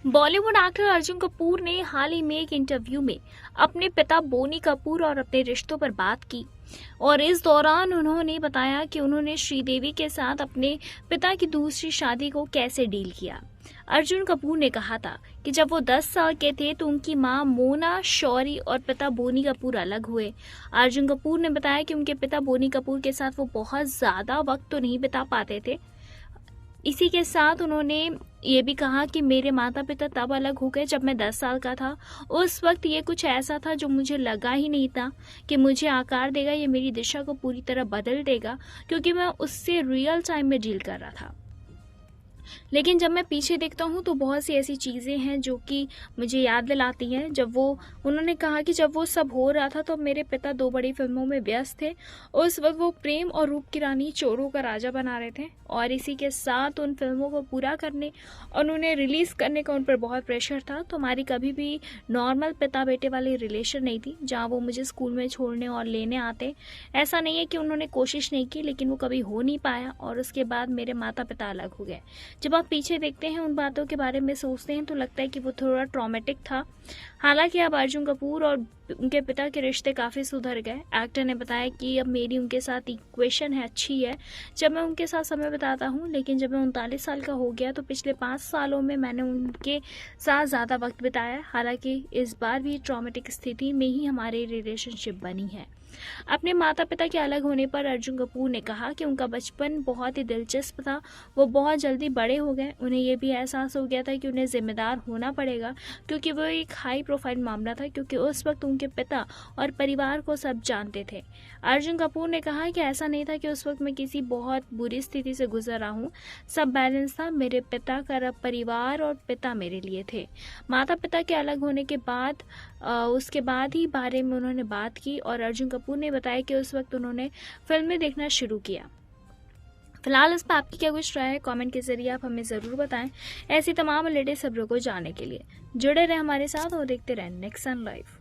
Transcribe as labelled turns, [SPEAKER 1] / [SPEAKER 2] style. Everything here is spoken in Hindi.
[SPEAKER 1] बॉलीवुड एक्टर अर्जुन कपूर ने हाल ही में एक इंटरव्यू में अपने पिता बोनी कपूर और अपने रिश्तों पर बात की और इस दौरान उन्होंने बताया कि उन्होंने श्रीदेवी के साथ अपने पिता की दूसरी शादी को कैसे डील किया। अर्जुन कपूर ने कहा था कि जब वो 10 साल के थे तो उनकी मां मोना शौरी और पिता बोनी कपूर अलग हुए। अर्जुन कपूर ने बताया कि उनके पिता बोनी कपूर के साथ वो बहुत ज़्यादा वक्त तो नहीं बिता पाते थे। इसी के साथ उन्होंने ये भी कहा कि मेरे माता पिता तब अलग हो गए जब मैं 10 साल का था। उस वक्त ये कुछ ऐसा था जो मुझे लगा ही नहीं था कि मुझे आकार देगा, ये मेरी दिशा को पूरी तरह बदल देगा, क्योंकि मैं उससे रियल टाइम में डील कर रहा था। लेकिन जब मैं पीछे देखता हूँ तो बहुत सी ऐसी चीज़ें हैं जो कि मुझे याद दिलाती हैं। उन्होंने कहा कि जब वो सब हो रहा था तो मेरे पिता 2 बड़ी फिल्मों में व्यस्त थे। उस वक्त वो प्रेम और रूप की रानी, चोरों का राजा बना रहे थे और इसी के साथ उन फिल्मों को पूरा करने और उन्हें रिलीज़ करने का उन पर बहुत प्रेशर था। तो हमारी कभी भी नॉर्मल पिता बेटे वाली रिलेशन नहीं थी जहाँ वो मुझे स्कूल में छोड़ने और लेने आते। ऐसा नहीं है कि उन्होंने कोशिश नहीं की, लेकिन वो कभी हो नहीं पाया और उसके बाद मेरे माता पिता अलग हो गए। जब आप पीछे देखते हैं, उन बातों के बारे में सोचते हैं तो लगता है कि वो थोड़ा ट्रॉमेटिक था। हालांकि अब अर्जुन कपूर और उनके पिता के रिश्ते काफ़ी सुधर गए। एक्टर ने बताया कि अब मेरी उनके साथ इक्वेशन है अच्छी है जब मैं उनके साथ समय बिताता हूँ, लेकिन जब मैं 39 साल का हो गया तो पिछले 5 सालों में मैंने उनके साथ ज़्यादा वक्त बिताया। हालांकि इस बार भी ट्रॉमेटिक स्थिति में ही हमारी रिलेशनशिप बनी है। अपने माता पिता के अलग होने पर अर्जुन कपूर ने कहा कि उनका बचपन बहुत ही दिलचस्प था। वो बहुत जल्दी बड़े हो गए। उन्हें यह भी एहसास हो गया था कि उन्हें जिम्मेदार होना पड़ेगा, क्योंकि वो एक हाई प्रोफाइल मामला था, क्योंकि उस वक्त उनके पिता और परिवार को सब जानते थे। अर्जुन कपूर ने कहा कि ऐसा नहीं था कि उस वक्त मैं किसी बहुत बुरी स्थिति से गुजर रहा हूँ। सब बैलेंस था। मेरे पिता का परिवार और पिता मेरे लिए थे। माता पिता के अलग होने के बाद उसके बाद ही बारे में उन्होंने बात की और अर्जुन कपूर ने बताया कि उस वक्त उन्होंने फिल्में देखना शुरू किया। फिलहाल इस पर आपकी क्या कुछ राय है, कमेंट के जरिए आप हमें ज़रूर बताएं। ऐसी तमाम लेटेस्ट खबरों को जानने के लिए जुड़े रहें हमारे साथ और देखते रहें नेक्स्ट सन लाइव।